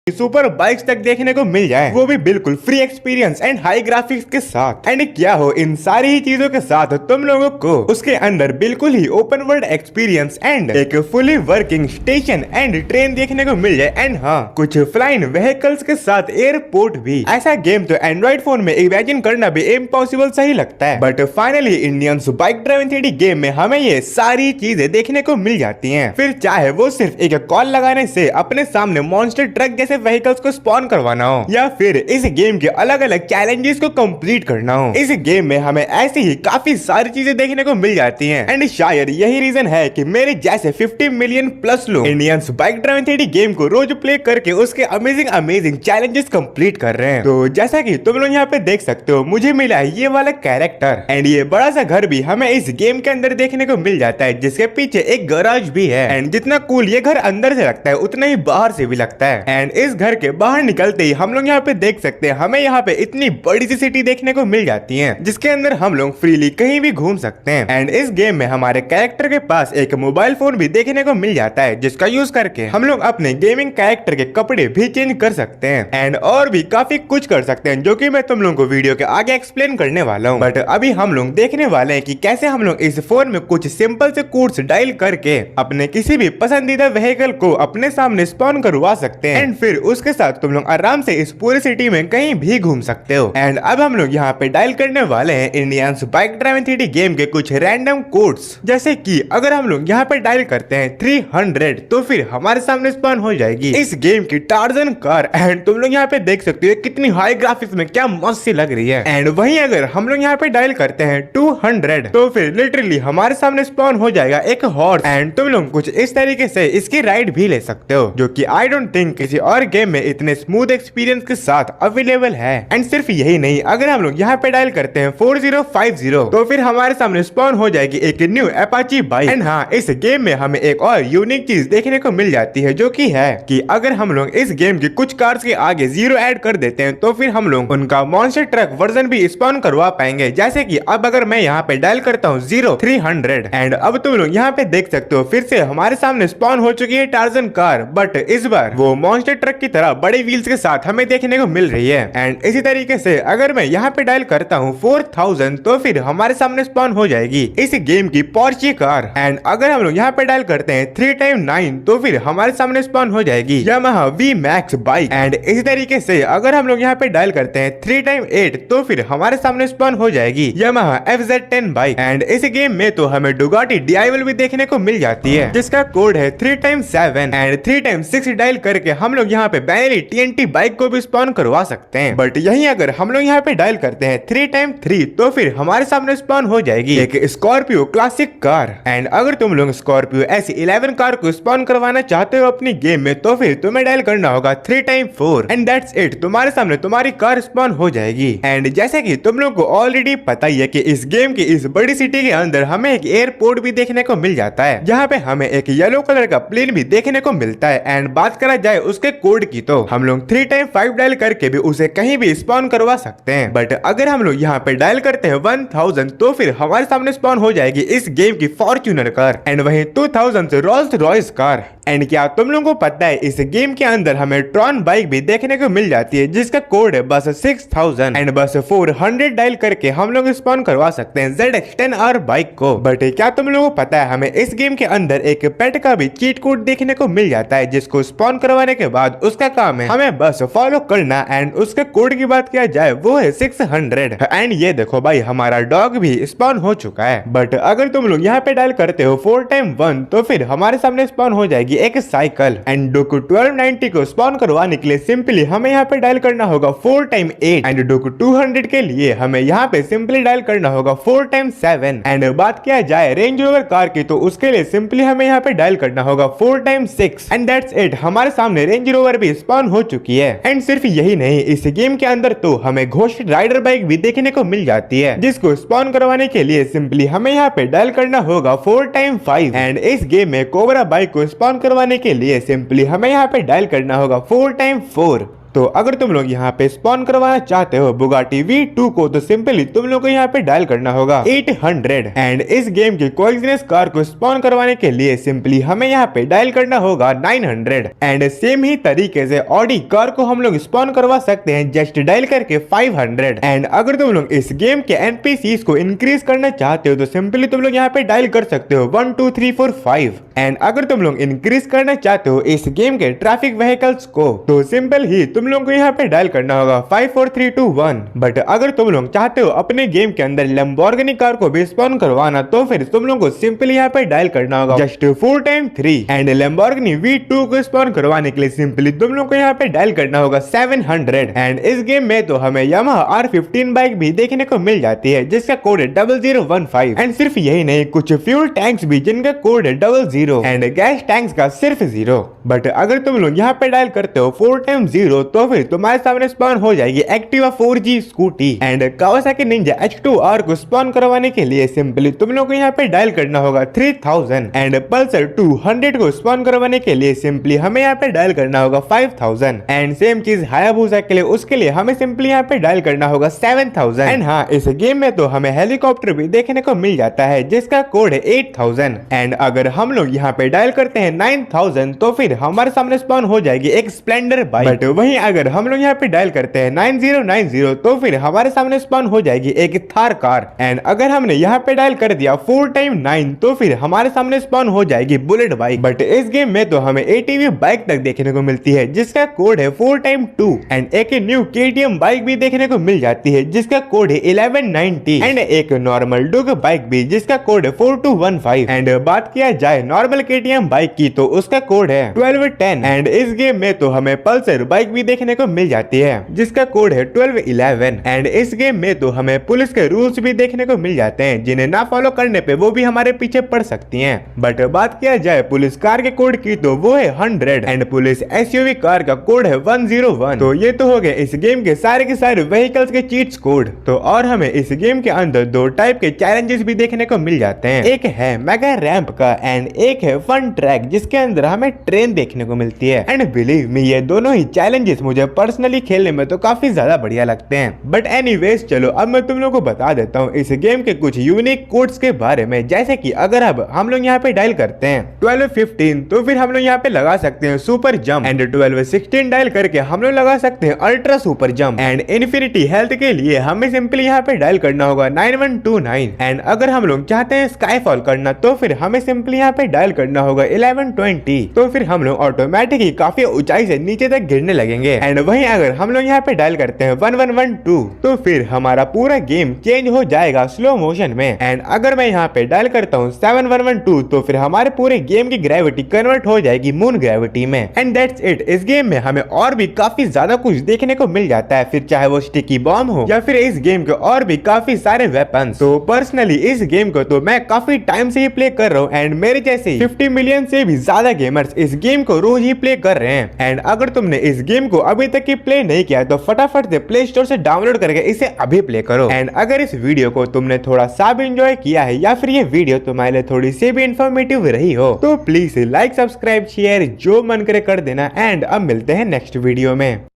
Super bikes तक देखने को मिल जाए, वो भी बिल्कुल free experience and high graphics के साथ। एंड क्या हो इन सारी ही चीजों के साथ तुम लोगों को उसके अंदर बिल्कुल ही ओपन वर्ल्ड एक्सपीरियंस एंड एक fully working station and train देखने को मिल जाए। एंड हाँ, कुछ फ्लाइंग व्हीकल्स के साथ एयरपोर्ट भी। ऐसा गेम तो एंड्रॉइड फोन में इमेजिन करना भी इम्पॉसिबल सा ही लगता है, but finally Indians bike driving 3D game में हमें ये सारी चीजें देखने को मिल जाती हैं। फिर चाहे वो सिर्फ एक कॉल लगाने से अपने सामने मॉन्स्टर ट्रक जैसे व्हीकल्स को स्पॉन करवाना हो, या फिर इस गेम के अलग अलग चैलेंजेस को कंप्लीट करना हो, इस गेम में हमें ऐसी ही काफी सारी चीजें देखने को मिल जाती हैं। एंड शायद यही रीजन है कि मेरे जैसे 50 मिलियन प्लस लोग Indians bike driving 3D game को रोज प्ले करके उसके अमेजिंग चैलेंजेस कंप्लीट कर रहे हैं। तो जैसा कि तुम लोग यहाँ पे देख सकते हो, मुझे मिला है ये वाला कैरेक्टर एंड ये बड़ा सा घर भी हमें इस गेम के अंदर देखने को मिल जाता है, जिसके पीछे एक गैराज भी है। एंड जितना कूल ये घर अंदर से लगता है, उतना ही बाहर से भी लगता है। एंड इस घर के बाहर निकलते ही हम लोग यहाँ पे देख सकते हैं, हमें यहाँ पे इतनी बड़ी सी सिटी देखने को मिल जाती है, जिसके अंदर हम लोग फ्रीली कहीं भी घूम सकते हैं। एंड इस गेम में हमारे कैरेक्टर के पास एक मोबाइल फोन भी देखने को मिल जाता है, जिसका यूज करके हम लोग अपने गेमिंग कैरेक्टर के कपड़े भी चेंज कर सकते हैं एंड और भी काफी कुछ कर सकते हैं, जो कि मैं तुम लोगों को वीडियो के आगे एक्सप्लेन करने वाला हूँ। बट अभी हम लोग देखने वाले हैं कि कैसे हम लोग इस फोन में कुछ सिंपल से कोड्स डायल करके अपने किसी भी पसंदीदा व्हीकल को अपने सामने स्पॉन करवा सकते हैं। एंड फिर उसके साथ तुम लोग आराम से इस पूरी सिटी में कहीं भी घूम सकते हो। एंड अब हम लोग यहाँ पे डायल करने वाले हैं Indians bike driving 3D game के कुछ रैंडम कोड्स, जैसे कि अगर हम लोग यहाँ पे डायल करते हैं 300, तो फिर हमारे सामने स्पॉन हो जाएगी इस गेम की टार्जन कार। एंड तुम लोग यहाँ पे देख सकते हो कितनी हाई ग्राफिक्स में क्या मस्त सी लग रही है। एंड वहीं अगर हम लोग यहाँ पे डायल करते हैं 200, तो फिर लिटरली हमारे सामने स्पॉन हो जाएगा एक हॉर्स। एंड तुम लोग कुछ इस तरीके से इसकी राइड भी ले सकते हो, जो कि आई डोंट थिंक किसी और गेम में इतने स्मूथ एक्सपीरियंस के साथ अवेलेबल है। एंड सिर्फ यही नहीं, अगर हम लोग यहाँ पे डायल करते हैं 4050, तो फिर हमारे सामने स्पॉन हो जाएगी एक न्यू अपाची बाइक। एंड हाँ, इस गेम में हमें एक और यूनिक चीज देखने को मिल जाती है, जो कि है कि अगर हम लोग इस गेम की कुछ कार्स के आगे 0 ऐड कर देते हैं, तो फिर हम लोग उनका मॉन्स्टर ट्रक वर्जन भी स्पॉन करवा पाएंगे। जैसे कि अब अगर मैं यहाँ पे डायल करता हूँ 0300, एंड अब तुम लोग यहाँ पे देख सकते हो फिर से हमारे सामने स्पॉन हो चुकी है टार्जन कार, बट इस बार वो मॉन्स्टर ट्रक की तरह बड़े व्हील्स के साथ हमें देखने को मिल रही है। एंड इसी तरीके से अगर मैं यहाँ पे डायल करता हूँ 4000, तो फिर हमारे सामने स्पॉन हो जाएगी इस गेम की पोर्चे कार। एंड अगर हम लोग यहाँ पे डायल करते हैं 3x9, तो फिर हमारे सामने स्पॉन हो जाएगी यामाहा VMAX बाइक। एंड इसी तरीके से अगर हम लोग यहाँ पे डायल करते हैं 3x8, तो फिर हमारे सामने स्पॉन हो जाएगी यामाहा FZ10 बाइक। एंड इस गेम में तो हमें डुगाटी DIval भी देखने को मिल जाती है, जिसका कोड है 3x7। एंड 3x6 डायल करके हम लोग यहाँ पे बैनरी TNT बाइक को भी स्पॉन करवा सकते हैं। बट यहीं अगर हम लोग यहाँ पे डायल करते हैं 3x3, तो फिर हमारे सामने स्पॉन हो जाएगी एक स्कॉर्पियो क्लासिक कार। एंड अगर तुम लोग स्कॉर्पियो S11 कार को स्पॉन करवाना चाहते हो अपनी गेम में, तो फिर तुम्हें डायल करना होगा 3x4 एंड दैट्स इट, तुम्हारे सामने तुम्हारी कार स्पॉन हो जाएगी। एंड जैसे कि तुम लोग को ऑलरेडी पता ही है कि इस गेम की इस बड़ी सिटी के अंदर हमें एक एयरपोर्ट भी देखने को मिल जाता है, जहाँ पे हमें एक येलो कलर का प्लेन भी देखने को मिलता है। एंड बात करा जाए उसके कोड की, तो हम लोग 3x5 डायल करके भी उसे कहीं भी स्पॉन करवा सकते हैं। बट अगर हम लोग यहाँ पे डायल करते हैं 1000, तो फिर हमारे सामने स्पॉन हो जाएगी इस गेम की फॉर्च्यूनर कार। एंड वहीं 2000 से रोल्स रॉयस कार। एंड क्या तुम लोगों को पता है इस गेम के अंदर हमें ट्रॉन बाइक भी देखने को मिल जाती है, जिसका कोड है बस 6000। एंड बस 400 डायल करके हम लोग स्पॉन करवा सकते हैं ZX10R बाइक को। बट क्या तुम लोगों को पता है हमें इस गेम के अंदर एक पेट का भी चीट कोड देखने को मिल जाता है, जिसको स्पॉन करवाने के बाद उसका काम है हमें बस फॉलो करना। एंड उसके कोड की बात किया जाए वो है 600। एंड ये देखो भाई, हमारा डॉग भी स्पॉन हो चुका है। बट अगर तुम लोग यहाँ पे डायल करते हो 4x1, तो फिर हमारे सामने स्पॉन हो जाएगी एक साइकिल। एंड डोकू 1290 को स्पॉन करवाने के लिए सिंपली हमें यहाँ पे डायल करना होगा 4x8। एंड डोकू 200 के लिए हमें यहाँ पे सिंपली डायल करना होगा 4x7। एंड बात किया जाए रेंज रोवर कार की, तो उसके लिए सिंपली हमें यहाँ पे डायल करना होगा 4x6। एंड दैट्स इट, हमारे सामने रेंज रोवर भी स्पॉन हो चुकी है। एंड सिर्फ यही नहीं, इस गेम के अंदर तो हमें घोस्ट राइडर बाइक भी देखने को मिल जाती है, जिसको स्पॉन करवाने के लिए सिंपली हमें यहाँ पे डायल करना होगा 4x5। एंड इस गेम में कोबरा बाइक को स्पॉन करवाने के लिए सिंपली हमें यहाँ पे डायल करना होगा 4x4। तो अगर तुम लोग यहाँ पे स्पॉन करवाना चाहते हो बुगाटी V2 को तो सिंपली तुम लोग को यहाँ पे डायल करना होगा 800 एंड इस गेम की कोएक्सिनेस कार को स्पॉन करवाने के लिए सिंपली हमें यहाँ पे डायल करना होगा 900 एंड सेम ही तरीके से ऑडी कार को हम लोग स्पॉन करवा सकते हैं जस्ट डायल करके 500 एंड अगर तुम लोग इस गेम के एनपीसीज को इंक्रीज करना चाहते हो तो सिंपली तुम लोग यहाँ पे डायल कर सकते हो 1 2 3 4 5 एंड अगर तुम लोग इंक्रीज करना चाहते हो इस गेम के ट्रैफिक व्हीकल्स को तो सिंपल ही तुम लोग को यहाँ पे डायल करना होगा 5 4 3 2 1 बट अगर तुम लोग चाहते हो अपने गेम के अंदर लैम्बोर्गिनी कार को भी स्पॉन करवाना तो फिर तुम लोग को सिंपली यहाँ पे डायल करना होगा just 4 time 3 and Lamborghini V2 को स्पॉन करवाने के लिए सिंपली तुम लोग को यहाँ पे डायल करना होगा 700 एंड इस गेम में तो हमें यामाहा R15 बाइक भी देखने को मिल जाती है जिसका कोड है 0015 एंड सिर्फ यही नहीं कुछ फ्यूल टैंक्स भी जिनका कोड है 00 एंड गैस टैंक्स का सिर्फ 0 बट अगर तुम लोग यहाँ पे डायल करते हो 4 टाइम 0 तो फिर तुम्हारे सामने स्पॉन हो जाएगी Activa 4G scooty and Kawasaki Ninja H2R को स्पॉन करवाने के लिए सिंपली तुम लोग को यहाँ पे डायल करना होगा 3000 एंड पल्सर 200 को स्पॉन करवाने के लिए सिंपली हमें यहाँ पे डायल करना होगा 5000 एंड सेम चीज हायाबुसा के लिए उसके लिए हमें सिंपली यहाँ पे डायल करना होगा 7000 एंड हाँ इस गेम में तो हमें हेलीकॉप्टर भी देखने को मिल जाता है जिसका कोड है 8000 एंड अगर हम लोग यहाँ पे डायल करते हैं 9000 तो फिर हमारे सामने स्पॉन हो जाएगी एक स्प्लेंडर बाइक बट वहीं अगर हम लोग यहाँ पे डायल करते हैं 9090 तो फिर हमारे सामने स्पॉन हो जाएगी एक थार कार एंड अगर हमने यहाँ पे डायल कर दिया 4 टाइम 9 तो फिर हमारे सामने स्पॉन हो जाएगी बुलेट बाइक बट इस गेम में तो हमें ATV बाइक तक देखने को मिलती है जिसका कोड है 4 टाइम 2 एंड एक न्यू KTM बाइक भी देखने को मिल जाती है जिसका कोड है 1190 एंड एक नॉर्मल डुग बाइक भी जिसका कोड है 4215 एंड बात किया जाए नॉर्मल KTM बाइक की तो उसका कोड है 1210 एंड इस गेम में तो हमें पल्सर बाइक भी देखने को मिल जाती है जिसका कोड है 1211 एंड इस गेम में तो हमें पुलिस के रूल्स भी देखने को मिल जाते हैं जिन्हें ना फॉलो करने पे वो भी हमारे पीछे पड़ सकती हैं बट बात किया जाए पुलिस कार के कोड की तो वो है 100 एंड पुलिस SUV कार का कोड है 101 तो ये तो हो गए इस गेम के सारे व्हीकल्स के चीट्स कोड तो और हमें इस गेम के अंदर 2 टाइप के चैलेंजेस भी देखने को मिल जाते हैं एक है मेगा रैंप का एंड एक है फन ट्रैक जिसके अंदर हमें ट्रेन देखने को मिलती है एंड बिलीव मी ये दोनों ही चैलेंजेस मुझे पर्सनली खेलने में तो काफी ज्यादा बढ़िया लगते हैं बट एनीवेज चलो अब मैं तुम लोगों को बता देता हूँ इस गेम के कुछ यूनिक कोड्स के बारे में जैसे कि अगर अब हम लोग यहाँ पे डायल करते हैं 1215 तो फिर हम लोग यहाँ पे लगा सकते हैं सुपर जंप एंड 1216 डायल करके हम लोग लगा सकते हैं ultra super jump and infinity health के लिए हमें सिंपली यहाँ पे डायल करना होगा 9129 एंड अगर हम लोग चाहते हैं स्काईफॉल करना तो फिर हमें सिंपली यहाँ पे डायल करना होगा 1120 तो फिर हम लोग ऑटोमेटिकली काफी ऊंचाई से नीचे तक गिरने लगेंगे एंड वहीं अगर हम लोग यहाँ पे डायल करते हैं 1112 तो फिर हमारा पूरा गेम चेंज हो जाएगा स्लो मोशन में एंड अगर मैं यहाँ पे डायल करता हूँ 7112 तो फिर हमारे पूरे गेम की ग्रेविटी कन्वर्ट हो जाएगी मून ग्रेविटी में एंड दैट्स इट इस गेम में हमें और भी काफी ज्यादा कुछ देखने को मिल जाता है फिर चाहे वो स्टिकी बॉम्ब हो या फिर इस गेम के और भी काफी सारे वेपन्स तो पर्सनली इस गेम को तो मैं काफी टाइम से ही प्ले कर रहा हूँ एंड मेरे जैसे 50 मिलियन से भी ज्यादा गेमर्स इस गेम को रोज ही प्ले कर रहे हैं एंड अगर तुमने इस गेम को अभी तक ही प्ले नहीं किया तो फटाफट से प्ले स्टोर से डाउनलोड करके इसे अभी प्ले करो एंड अगर इस वीडियो को तुमने थोड़ा सा भी एंजॉय किया है या फिर ये वीडियो तुम्हारे लिए थोड़ी सी भी इंफॉर्मेटिव रही हो तो प्लीज लाइक सब्सक्राइब शेयर जो मन करे कर देना एंड अब मिलते हैं नेक्स्ट वीडियो में।